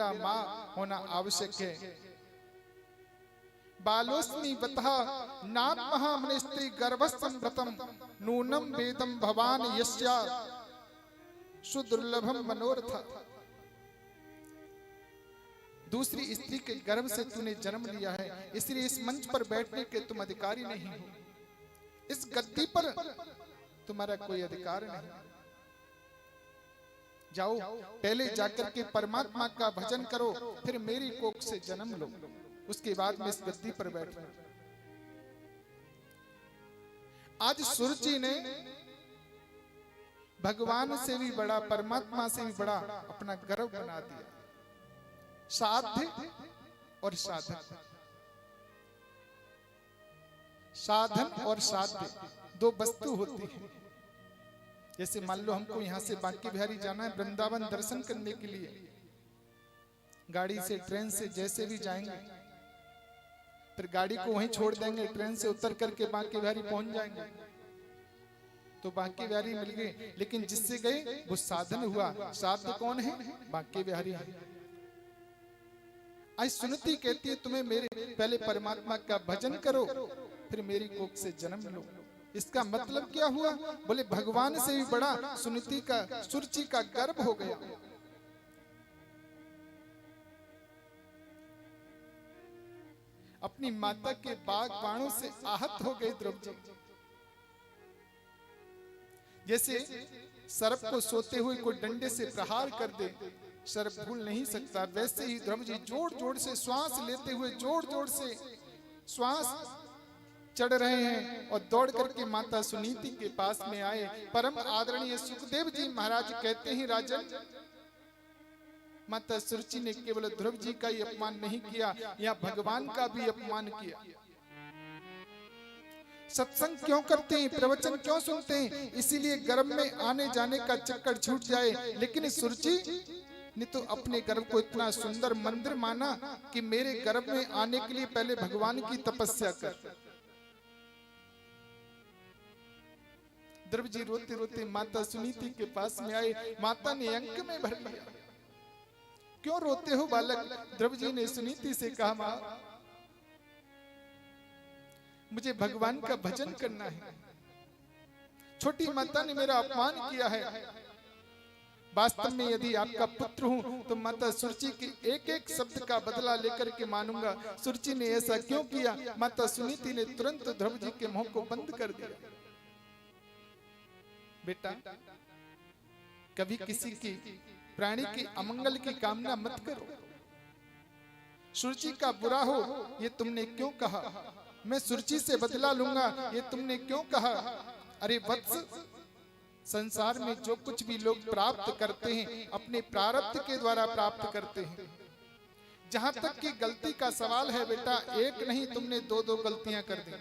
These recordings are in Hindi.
मेरा माँ होना आवश्यक है। बालोस्मि वतः नाम महामनेस्त्री गर्भस्थं व्रतम नूनम वेदम भवान यस्या सुदुर्लभम मनोरथ। दूसरी स्त्री के गर्भ से तूने जन्म लिया है, इसलिए इस मंच पर बैठने के तुम अधिकारी नहीं हो। इस गद्दी पर तुम्हारा कोई अधिकार नहीं। जाओ पहले जाकर के परमात्मा का भजन करो, फिर मेरी कोख से जन्म लो, उसके बाद में इस गद्दी पर बैठना। आज सुरुचि ने भगवान से भी बड़ा, परमात्मा से भी बड़ा अपना गर्व बना दिया। साध्य और साधक, साधन और साध्य दो वस्तु होती है। जैसे मान लो हमको यहाँ से बांके बिहारी जाना है वृंदावन दर्शन करने के लिए, गाड़ी से ट्रेन से जैसे भी जाएंगे, फिर गाड़ी को वहीं छोड़ देंगे, ट्रेन से उतर करके बांके बिहारी पहुंच जाएंगे, तो बांके बिहारी मिल गए। लेकिन जिससे गए वो साधन हुआ। साध्य कौन है? बांके बिहारी है। आज सुनती कहती है तुम्हें मेरे पहले परमात्मा का भजन करो, फिर मेरी कोख से जन्म लो। इसका मतलब क्या हुआ? बोले भगवान से भी बड़ा सुनीति का, सुरुचि का गर्भ हो गया। अपनी माता के बाग बाणों से आहत हो गए द्रौपदी। जैसे सर्प को सोते हुए कोई डंडे से प्रहार कर दे, सर्प भूल नहीं सकता, वैसे ही द्रौपदी जोर जोर से श्वास लेते हुए जोर जोर से श्वास चढ़ रहे हैं और दौड़ करके माता सुनीति के पास में आए। परम आदरणीय सुखदेव जी महाराज कहते हैं, राजन माता सुरुचि ने केवल ध्रुव जी का ही अपमान नहीं किया, या भगवान का भी अपमान किया। सत्संग क्यों करते हैं, प्रवचन क्यों सुनते हैं? इसीलिए गर्भ में आने जाने का चक्कर छूट जाए। लेकिन सुरुचि ने तो अपने गर्भ को इतना सुंदर मंदिर माना कि मेरे गर्भ में आने के लिए पहले भगवान की तपस्या कर। ध्रुव जी रोते रोते माता सुनीति के पास में आए। माता ने अंक में भर लिया। क्यों रोते हो बालक? ध्रुव जी ने सुनीति से कहा, मां मुझे भगवान का भजन करना है। छोटी माता ने मेरा अपमान किया है। वास्तव में यदि आपका पुत्र हूं तो माता सुरुचि के एक एक शब्द का बदला लेकर के मानूंगा। सुरुचि ने ऐसा क्यों किया? माता सुनीति ने तुरंत ध्रुव जी के मुंह को बंद कर दिया। बेटा कभी किसी की प्राणी की अमंगल की कामना मत करो। सुरुचि का बुरा हो ये तुमने क्यों कहा? मैं सुरुचि से बदला लूंगा ये तुमने क्यों कहा? अरे वत्स, संसार में जो कुछ भी लोग प्राप्त करते हैं अपने प्रारब्ध के द्वारा प्राप्त करते हैं। जहां तक कि गलती का सवाल है बेटा, एक नहीं तुमने दो दो गलतियां कर दी।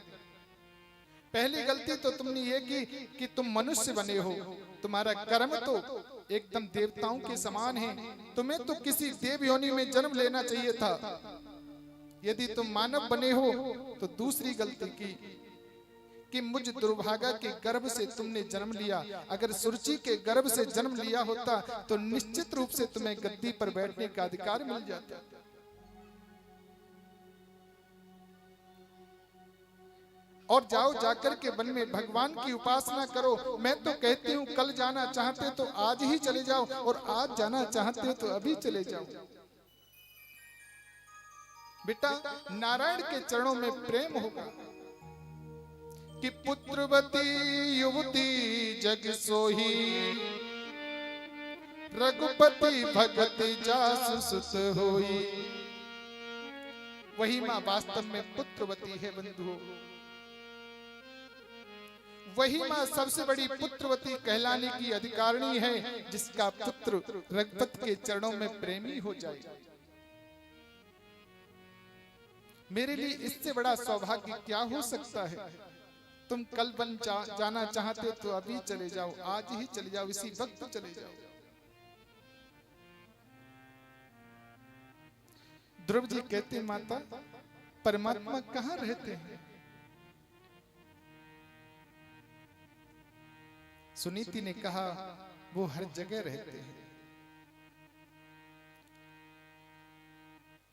पहली गलती तो तुमने ये की कि तुम मनुष्य बने हो। तुम्हारा कर्म तो एकदम देवताओं के समान है। तुम्हें तो किसी देव योनि में जन्म लेना चाहिए था। यदि तुम मानव बने हो तो दूसरी गलती की कि मुझ दुर्भागा के गर्भ से तुमने जन्म लिया। अगर सुरुचि के गर्भ से जन्म लिया होता तो निश्चित रूप से तुम्हें गद्दी पर बैठने का अधिकार मिल जाता। और जाओ जाकर के वन में भगवान की उपासना करो। मैं तो कहती हूँ कल जाना चाहते तो आज ही चले जाओ, और आज जाना चाहते तो अभी चले जाओ। बेटा नारायण के चरणों में प्रेम होगा कि पुत्रवती युवती जग सोही, रघुपति भगत जासु सुत होई। वही मां वास्तव में पुत्रवती है बंधुओं। वही मां सबसे बड़ी पुत्रवती कहलाने की अधिकारिणी है, जिसका पुत्र रघुपति के चरणों में प्रेमी हो जाए। मेरे लिए इससे बड़ा सौभाग्य क्या हो सकता है? तुम कल वन जाना चाहते तो अभी चले जाओ, आज ही चले जाओ, इसी वक्त चले जाओ। ध्रुव जी कहते माता परमात्मा कहाँ रहते हैं? सुनीति ने कहा वो हर जगह रहते हैं।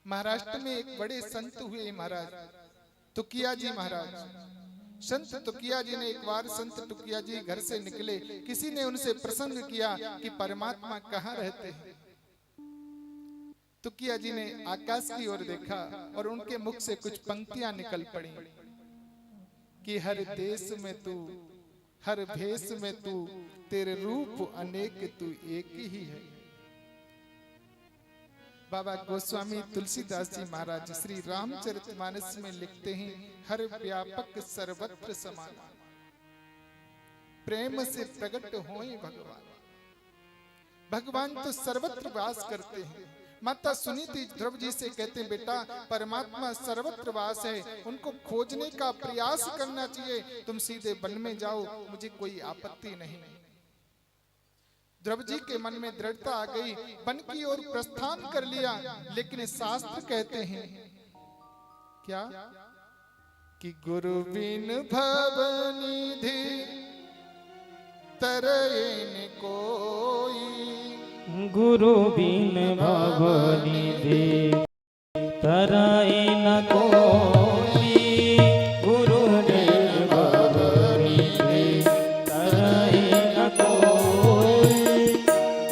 महाराष्ट्र में एक बड़े संत हुए महाराज, तुकिया जी महाराज। संत तुकिया जी ने एक बार, संत तुकिया जी घर से निकले, किसी ने उनसे प्रसंग किया कि परमात्मा कहाँ रहते हैं। तुकिया जी ने आकाश की ओर देखा और उनके मुख से कुछ पंक्तियां निकल पड़ी कि हर देश में तू, हर भेष में तू, तेरे रूप अनेक तू एक ही है। बाबा गोस्वामी तुलसीदास जी महाराज श्री रामचरितमानस में लिखते हैं, हर व्यापक सर्वत्र समान, प्रेम से प्रकट होए भगवान। भगवान तो सर्वत्र वास करते हैं। माता सुनीति ध्रुव जी से कहते हैं, बेटा परमात्मा सर्वत्र वास है, उनको खोजने का प्रयास करना चाहिए। तुम सीधे वन में जाओ, मुझे कोई आपत्ति नहीं। ध्रुव जी के मन में दृढ़ता आ गई, वन की ओर प्रस्थान कर लिया। लेकिन शास्त्र कहते हैं क्या कि गुरु बिन भवनिधि तरैन कोई, गुरु बिन भवनिधि तरैन कोई, गुरु बिन भवनिधि तरैन कोई,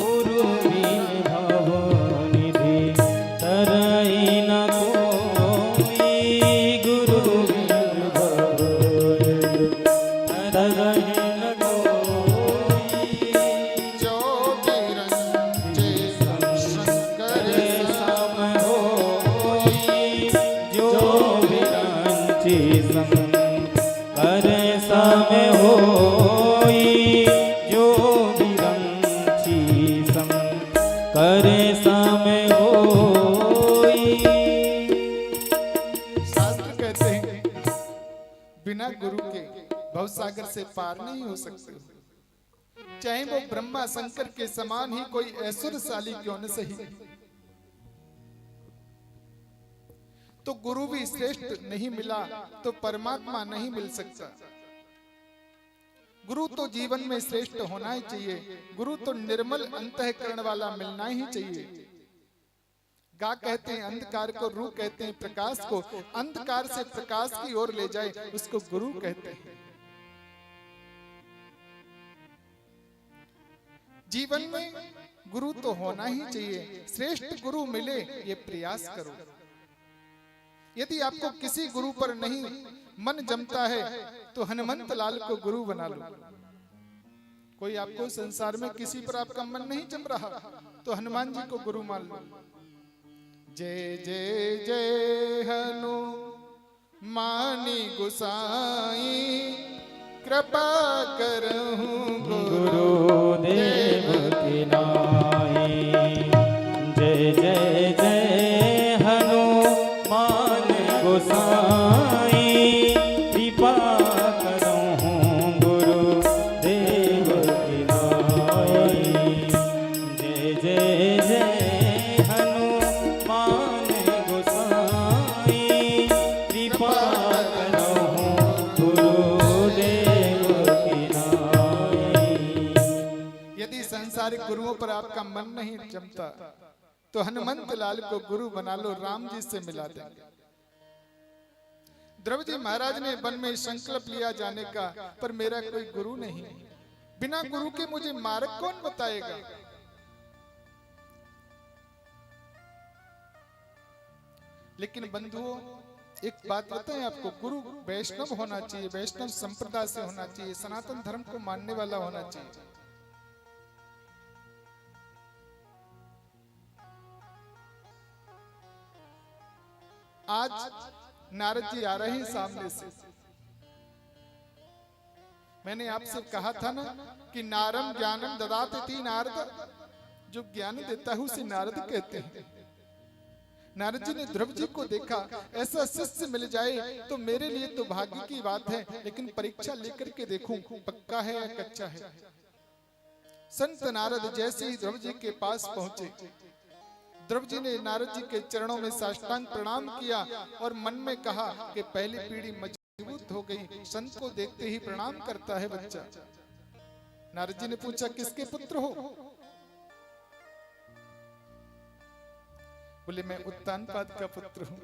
गुरु बिन भवनिधि तरैन कोई, गुरु बिन भवनिधि तरैन कोई। जो बिरंजे शंकर सम होई, जो बिरंची शंकर सम होई, जो बिरंची शंकर सम होई। शास्त्र कहते हैं बिना गुरु के भवसागर से पार नहीं हो सकते, चाहे वो ब्रह्मा शंकर के समान ही कोई ऐश्वर्यशाली क्यों न सही। तो गुरु भी श्रेष्ठ नहीं मिला तो परमात्मा नहीं मिल सकता। गुरु तो जीवन में श्रेष्ठ होना ही चाहिए। गुरु तो निर्मल अंतःकरण वाला मिलना ही चाहिए। गा कहते हैं अंधकार को, रू कहते हैं प्रकाश को। अंधकार से प्रकाश की ओर ले जाए उसको गुरु कहते हैं। जीवन में गुरु तो होना ही चाहिए। श्रेष्ठ गुरु मिले ये प्रयास करो। यदि आपको किसी गुरु पर नहीं मन जमता है तो हनुमंत लाल को गुरु बना लो। कोई आपको संसार में किसी पर आपका मन नहीं जम रहा तो हनुमान जी को गुरु मान लो। जय जय जय हनुमानी गोसाई, कृपा करहूं गुरुदेव की नाई। जय जय जय हनुमान गोसाई, कृपा करहूं गुरुदेव की नाई। जय जय जय हनुमान गोसाई, कृपा करहूं गुरुदेव की नाई। यदि संसारिक गुरुओं पर आपका मन नहीं जमता तो हनुमंत लाल को गुरु बना लो, राम जी से मिला देंगे। ध्रुव जी महाराज ने वन में संकल्प लिया जाने का, पर मेरा कोई गुरु नहीं, बिना गुरु के मुझे मार्ग कौन बताएगा। लेकिन बंधुओं एक बात बताएं आपको, गुरु वैष्णव होना चाहिए, वैष्णव संप्रदाय से होना चाहिए, सनातन धर्म को मानने वाला होना चाहिए। आज नारद जी आ रहे हैं सामने से। मैंने आपसे कहा था ना कि नारम ज्ञानम ददात इति नारद, जो ज्ञान देता है उसे नारद कहते हैं। नारद जी ने ध्रुव जी को देखा, ऐसा शिष्य मिल जाए तो मेरे लिए तो भाग्य की बात है, लेकिन परीक्षा लेकर के देखूं पक्का है या कच्चा है। संत नारद जैसे ही ध्रुव जी के पास पहुंचे, ध्रुव जी ने नारद जी के चरणों में साष्टांग प्रणाम किया और मन में कहा कि पहली पीढ़ी मजबूत हो गई, संत को देखते ही प्रणाम करता है बच्चा। नारद जी ने पूछा किसके पुत्र हो? बोले मैं उत्तानपाद का पुत्र हूं।